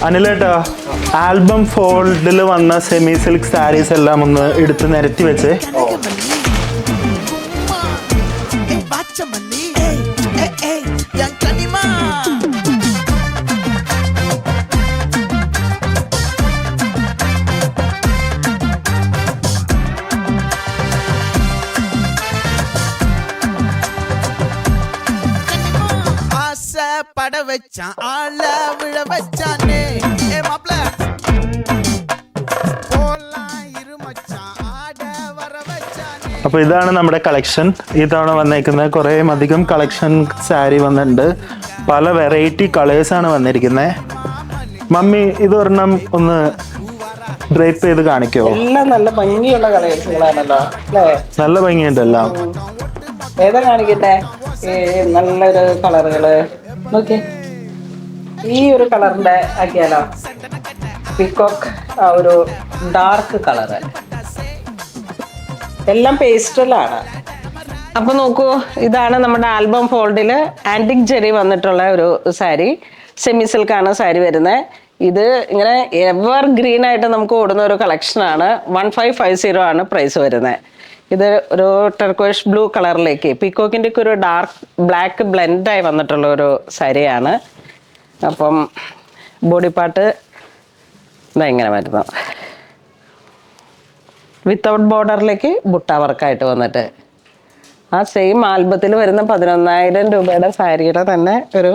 അനിലേട്ടാ, album ഫോൾഡിൽ വന്ന semi silk saris എല്ലാം ഒന്ന് എടുത്ത് നിരത്തി വെച്ചേ. അപ്പോൾ ഇതാണ് നമ്മുടെ കളക്ഷൻ. ഈ തവണ വന്നേക്കുന്നത് കുറേ അധികം കളക്ഷൻ സാരി വന്നിട്ടുണ്ട്. പല വെറൈറ്റി കളേഴ്സാണ് വന്നിരിക്കുന്നത്. മമ്മി ഇതൊരെണ്ണം ഒന്ന് ഡ്രേപ്പ് ചെയ്ത് കാണിക്കുമോ? എല്ലാം നല്ല ഭംഗിയുള്ള കളേഴ്സുകളാണല്ലോ അല്ലേ? നല്ല ഭംഗിയുണ്ടല്ലോ. ഏതാ കാണിക്കട്ടെ? നല്ലൊരു കളറുകള് നോക്കിയേ. ഈ ഒരു കളറിന്റെ ആക്കിയാലോ? പീക്കോക്ക്, ആ ഒരു ഡാർക്ക് കളറ്. എല്ലാം പേസ്റ്റലാണ്. അപ്പൊ നോക്കൂ, ഇതാണ് നമ്മുടെ ആൽബം ഫോൾഡില് ആന്റിക് ജെറി വന്നിട്ടുള്ള ഒരു സാരി. സെമി സിൽക്കാണ് സാരി വരുന്നത്. ഇത് ഇങ്ങനെ എവർ ഗ്രീൻ ആയിട്ട് നമുക്ക് ഓടുന്ന ഒരു കളക്ഷനാണ്. 1550 ആണ് പ്രൈസ് വരുന്നത്. ഇത് ഒരു ടെർക്കോയിഷ് ബ്ലൂ കളറിലേക്ക് പീക്കോക്കിൻ്റെ ഒക്കെ ഒരു ഡാർക്ക് ബ്ലാക്ക് ബ്ലെൻഡായി വന്നിട്ടുള്ള ഒരു സാരിയാണ്. അപ്പം ബോഡി പാർട്ട് ഇതാ ഇങ്ങനെ വരുന്നു. വിത്തൗട്ട് ബോർഡറിലേക്ക് ബുട്ട വർക്കായിട്ട് വന്നിട്ട് ആ സെയിം ആൽബത്തിൽ വരുന്ന 11,000 രൂപയുടെ സാരിയുടെ തന്നെ ഒരു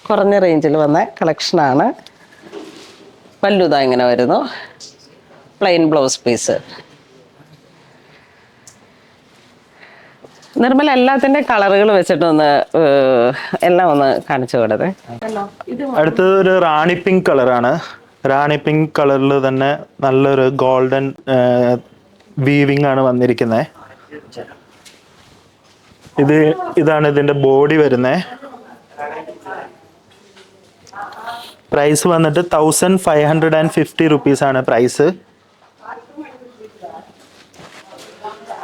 കുറഞ്ഞ റേഞ്ചിൽ വന്ന കളക്ഷനാണ്. പല്ലുത ഇങ്ങനെ വരുന്നു, പ്ലെയിൻ ബ്ലൗസ് പീസ്. നിർമ്മല എല്ലാത്തിൻ്റെ കളറുകൾ വെച്ചിട്ടൊന്ന് എല്ലാം ഒന്ന് കാണിച്ചു കൊടുത്തേ. അടുത്തത് ഒരു റാണി പിങ്ക് കളറാണ്. റാണി പിങ്ക് കളറിൽ തന്നെ നല്ലൊരു ഗോൾഡൻ വീവിംഗ് ആണ് വന്നിരിക്കുന്നത്. ഇതാണ് ഇതിന്റെ ബോഡി വരുന്നത്. പ്രൈസ് വന്നിട്ട് 1550 റുപ്പീസാണ് പ്രൈസ്.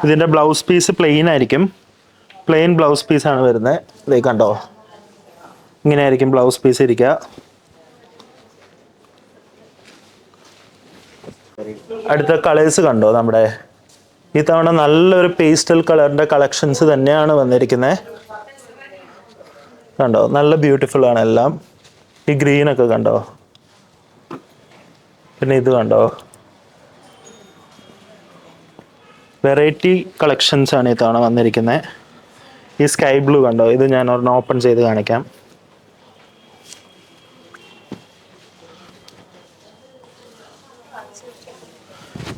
ഇതിന്റെ ബ്ലൗസ് പീസ് പ്ലെയിൻ ആയിരിക്കും. പ്ലെയിൻ ബ്ലൗസ് പീസാണ് വരുന്നത്. ഇതേ കണ്ടോ, ഇങ്ങനെ ആയിരിക്കും ബ്ലൗസ് പീസ് ഇരിക്കുക. അടുത്ത കളേഴ്സ് കണ്ടോ, നമ്മുടെ ഈ തവണ നല്ലൊരു പേസ്റ്റൽ കളറിന്റെ കളക്ഷൻസ് തന്നെയാണ് വന്നിരിക്കുന്നത്. കണ്ടോ, നല്ല ബ്യൂട്ടിഫുൾ ആണ് എല്ലാം. ഈ ഗ്രീനൊക്കെ കണ്ടോ, പിന്നെ ഇത് കണ്ടോ, വെറൈറ്റി കളക്ഷൻസ് ആണ് ഈ തവണ വന്നിരിക്കുന്നത്. ഈ സ്കൈ ബ്ലൂ കണ്ടോ, ഇത് ഞാൻ ഒരെണ്ണം ഓപ്പൺ ചെയ്ത് കാണിക്കാം.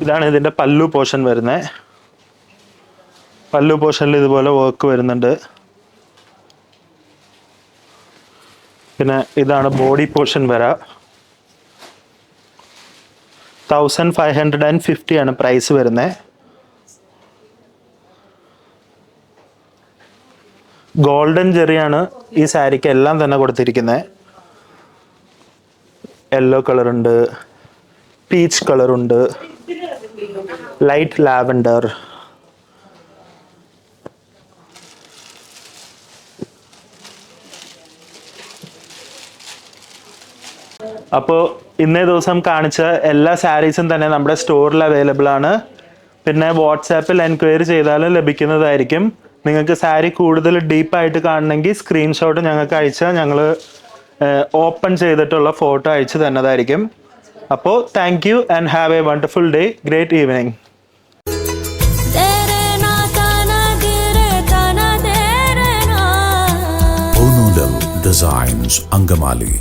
ഇതാണ് ഇതിൻ്റെ പല്ലു പോർഷൻ വരുന്നത്. പല്ലു പോർഷനിൽ ഇതുപോലെ വർക്ക് വരുന്നുണ്ട്. പിന്നെ ഇതാണ് ബോഡി പോർഷൻ വരാം. 1550 ആണ് പ്രൈസ് വരുന്നത്. ഗോൾഡൻ ജെറിയാണ് ഈ സാരിക്ക് എല്ലാം തന്നെ കൊടുത്തിരിക്കുന്നത്. യെല്ലോ കളറുണ്ട്, പീച്ച് കളറുണ്ട്, ലൈറ്റ് ലാവൻഡർ. അപ്പോൾ ഇന്നേ ദിവസം കാണിച്ച എല്ലാ സാരീസും തന്നെ നമ്മുടെ സ്റ്റോറിൽ അവൈലബിൾ ആണ്. പിന്നെ വാട്സാപ്പിൽ എൻക്വയറി ചെയ്താലും ലഭിക്കുന്നതായിരിക്കും. നിങ്ങൾക്ക് സാരി കൂടുതൽ ഡീപ്പായിട്ട് കാണണമെങ്കിൽ സ്ക്രീൻഷോട്ട് ഞങ്ങൾക്ക് അയച്ചാൽ ഞങ്ങൾ ഓപ്പൺ ചെയ്തിട്ടുള്ള ഫോട്ടോ അയച്ചു തന്നതായിരിക്കും. അപ്പോൾ thank you and have A wonderful day. Great evening. Designs Angamali.